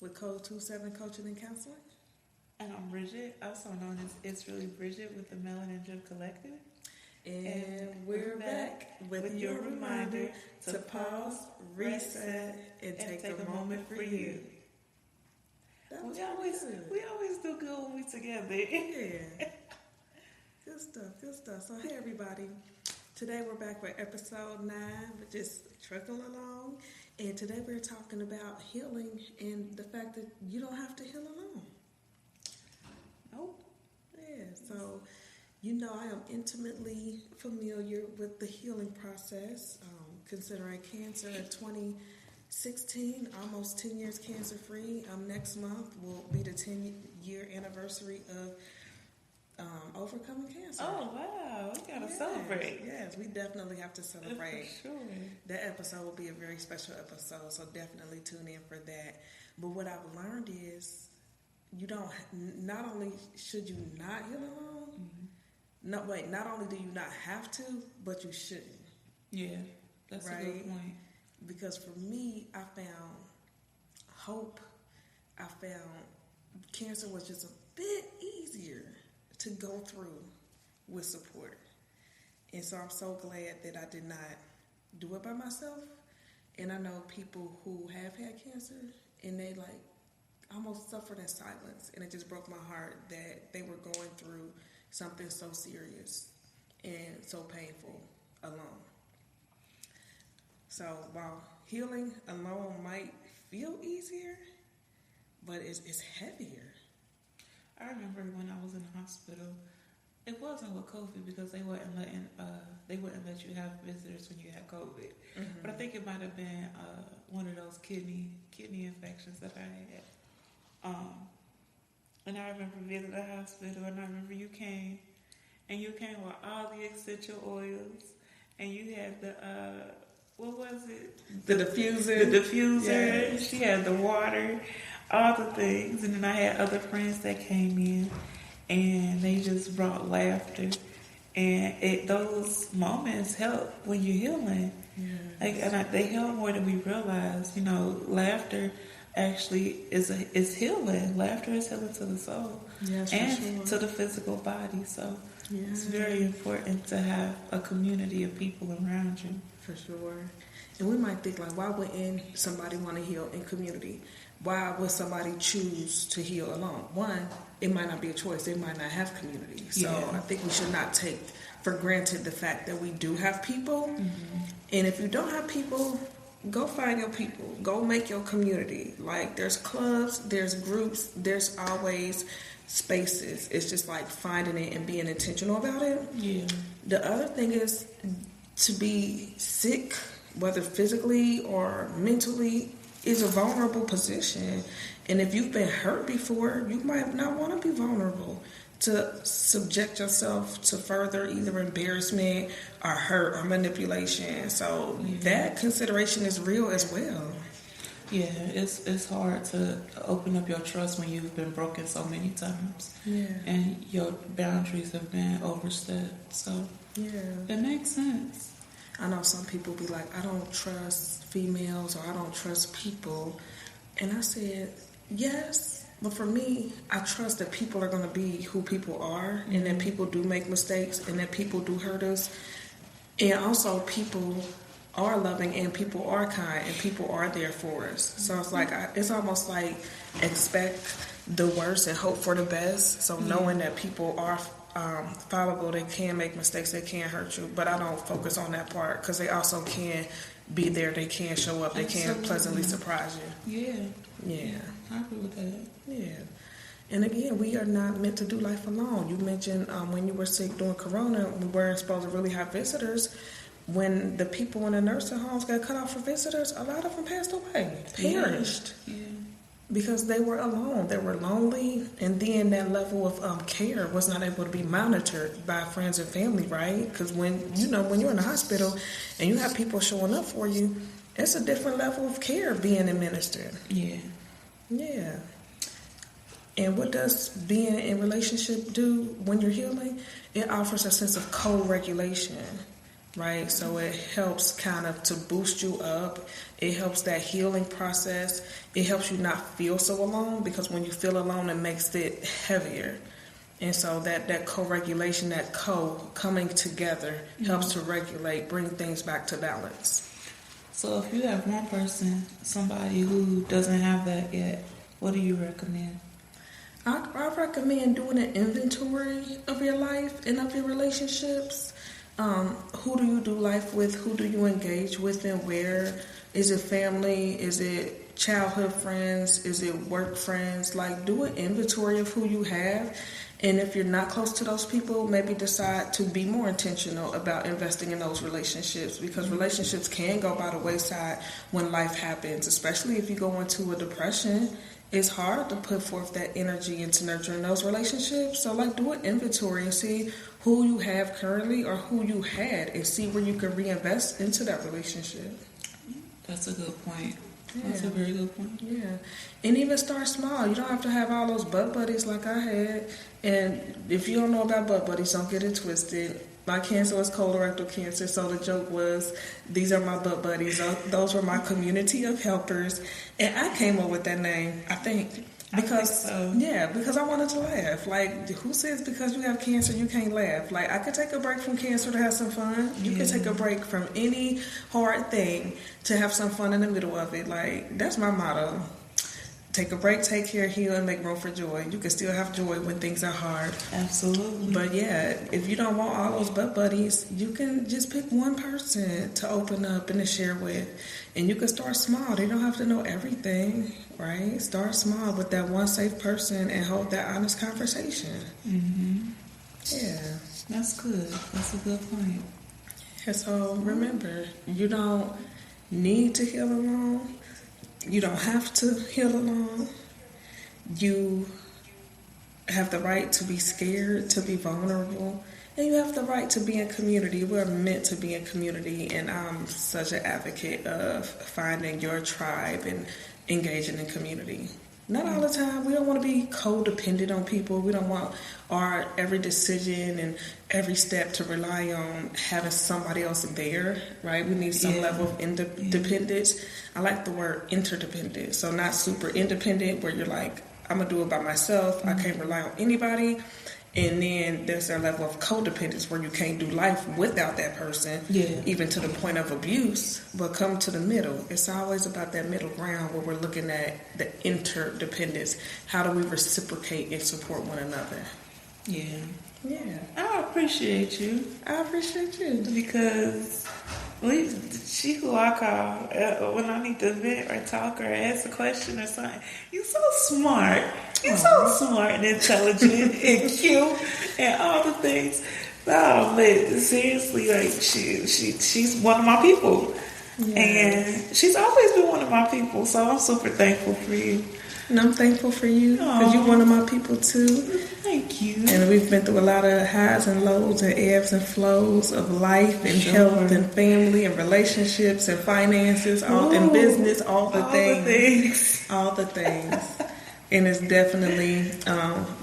with Code 27 Coaching and Counseling. And I'm Bridget, also known as It's Really Bridget with the Melanin Drip Collective. And we're back with your reminder to pause, reset, and take a moment for you. We always do good when we together. Yeah. Good stuff. So, hey, everybody. Today we're back with episode 9. We're just trucking along. And today we're talking about healing and the fact that you don't have to heal alone. Nope. Yeah, so, I am intimately familiar with the healing process. Considering cancer in 2016, almost 10 years cancer-free. Next month will be the 10-year anniversary of overcoming cancer. Oh, wow. We got to celebrate. Yes, we definitely have to celebrate. For sure. That episode will be a very special episode, so definitely tune in for that. But what I've learned is not only should you not heal alone, not only do you not have to, but you shouldn't. Yeah, that's a good point. Because for me, I found hope. I found cancer was just a bit easier to go through with support. And so I'm so glad that I did not do it by myself. And I know people who have had cancer and they almost suffered in silence. And it just broke my heart that they were going through something so serious and so painful alone. So while healing alone might feel easier, but it's heavier. I remember when I was in the hospital, it wasn't with COVID because they wouldn't let you have visitors when you had COVID. Mm-hmm. But I think it might have been one of those kidney infections that I had. And I remember visiting the hospital, and I remember you came with all the essential oils, and you had the what was it? The diffuser. The diffuser. Yes. She had the water, all the things. And then I had other friends that came in, and they just brought laughter. And those moments help when you're healing. Yes. They help more than we realize. Laughter actually is healing. Laughter is healing to the soul. Yes, and to the physical body. So it's very important to have a community of people around you. For sure. And we might think, why wouldn't somebody want to heal in community? Why would somebody choose to heal alone? One, it might not be a choice. They might not have community. So I think we should not take for granted the fact that we do have people. Mm-hmm. And if you don't have people, go find your people. Go make your community. There's clubs, there's groups, there's always spaces. It's just finding it and being intentional about it. Yeah. The other thing is to be sick, whether physically or mentally, is a vulnerable position. And if you've been hurt before, you might not want to be vulnerable to subject yourself to further either embarrassment or hurt or manipulation. So that consideration is real as well. Yeah, it's hard to open up your trust when you've been broken so many times. Yeah. And your boundaries have been overstepped. So it makes sense. I know some people be like, I don't trust females or I don't trust people. And I said, yes, but for me, I trust that people are going to be who people are, and that people do make mistakes, and that people do hurt us. And also people are loving, and people are kind, and people are there for us. So it's it's almost like expect the worst and hope for the best. So knowing that people are fallible, they can make mistakes, they can hurt you, but I don't focus on that part because they also can be there, they can show up, they can pleasantly surprise you. Yeah. I agree with that. Yeah. And again, we are not meant to do life alone. You mentioned when you were sick during Corona, we weren't supposed to really have visitors. When the people in the nursing homes got cut off for visitors, a lot of them passed away, perished. Yeah. Because they were alone, they were lonely, and then that level of care was not able to be monitored by friends and family, right? Because when you're in the hospital and you have people showing up for you, it's a different level of care being administered. Yeah. And what does being in relationship do when you're healing? It offers a sense of co-regulation. right? So it helps kind of to boost you up. It helps that healing process. It helps you not feel so alone, because when you feel alone, it makes it heavier. And so that co-regulation, that coming together helps to regulate, bring things back to balance. So if you have one person, somebody who doesn't have that yet, what do you recommend? I recommend doing an inventory of your life and of your relationships. Who do you do life with? Who do you engage with, and where? Is it family? Is it childhood friends? Is it work friends? Like, do an inventory of who you have. And if you're not close to those people, maybe decide to be more intentional about investing in those relationships, because relationships can go by the wayside when life happens, especially if you go into a depression. It's hard to put forth that energy into nurturing those relationships. So, like, do an inventory and see who you have currently or who you had, and see where you can reinvest into that relationship. That's a good point. Yeah. That's a very good point. Yeah. And even start small. You don't have to have all those butt buddies like I had. And if you don't know about butt buddies, don't get it twisted. My cancer was colorectal cancer, so the joke was, these are my butt buddies. Those were my community of helpers. And I came up with that name, I think. Because I wanted to laugh. Like, who says because you have cancer you can't laugh? Like, I could take a break from cancer to have some fun. You can take a break from any hard thing to have some fun in the middle of it. Like, that's my motto. Take a break, take care, heal, and make room for joy. You can still have joy when things are hard. Absolutely. But yeah, if you don't want all those butt buddies, you can just pick one person to open up and to share with. And you can start small. They don't have to know everything, right? Start small with that one safe person and hold that honest conversation. Mm-hmm. Yeah. That's good. That's a good point. Yeah, so remember, you don't need to heal alone. You don't have to heal alone. You have the right to be scared, to be vulnerable, and you have the right to be in community. We're meant to be in community, and I'm such an advocate of finding your tribe and engaging in community. Not all the time. We don't want to be codependent on people. We don't want our every decision and every step to rely on having somebody else there, right? We need some level of independence. I like the word interdependent. So not super independent where you're like, I'm going to do it by myself. I can't rely on anybody. And then there's a level of codependence where you can't do life without that person, even to the point of abuse. But come to the middle. It's always about that middle ground where we're looking at the interdependence. How do we reciprocate and support one another? Yeah. Yeah. I appreciate you. I appreciate you. Because she who I call when I need to vent or talk or ask a question or something. You're so smart. You're so smart and intelligent and cute and all the things. No, but seriously, like she's one of my people. Yeah. And she's always been one of my people. So I'm super thankful for you. And I'm thankful for you because you're one of my people too. Thank you. And we've been through a lot of highs and lows and ebbs and flows of life and health and family and relationships and finances, and business, all the things. And it's definitely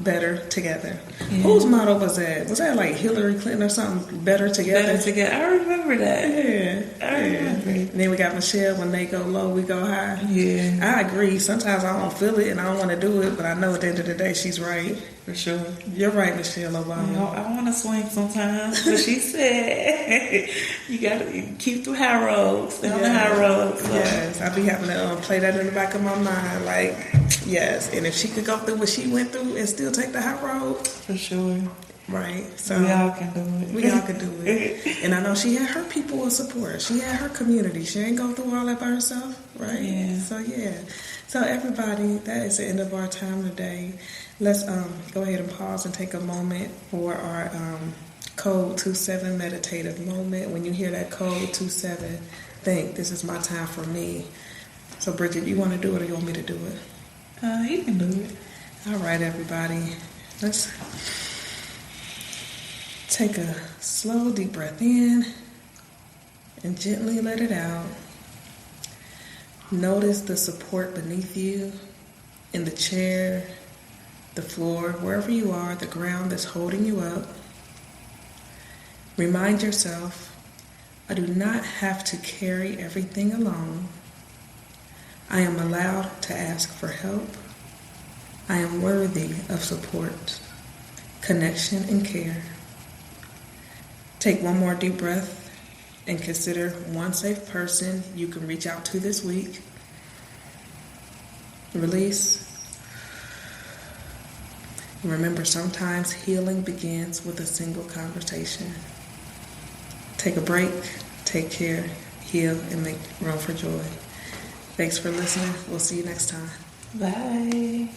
better together. Yeah. Whose motto was that? Was that like Hillary Clinton or something? Better together? Better together. I remember that. Yeah. I remember. And then we got Michelle, when they go low, we go high. Yeah. I agree. Sometimes I don't feel it and I don't want to do it, but I know at the end of the day, she's right. For sure. You're right, Michelle Obama. I want to swing sometimes, but she said you got to keep the high roads. Stay on the high roads. So. Yes. I be having to play that in the back of my mind. Like, yes. And if she could go through what she went through and still take the high road. For sure. Right. So we all can do it. We all can do it. And I know she had her people of support. She had her community. She ain't go through all that by herself. Right? Yeah. So, yeah. So, everybody, that is the end of our time today. Let's go ahead and pause and take a moment for our Code 27 meditative moment. When you hear that Code 27, think, this is my time for me. So, Bridget, you want to do it or you want me to do it? You can do it. All right, everybody. Let's take a slow, deep breath in and gently let it out. Notice the support beneath you, in the chair, the floor, wherever you are, the ground that's holding you up. Remind yourself I do not have to carry everything alone. I am allowed to ask for help. I am worthy of support, connection, and care. Take one more deep breath and consider one safe person you can reach out to this week. Release. Remember, sometimes healing begins with a single conversation. Take a break, take care, heal, and make room for joy. Thanks for listening. We'll see you next time. Bye.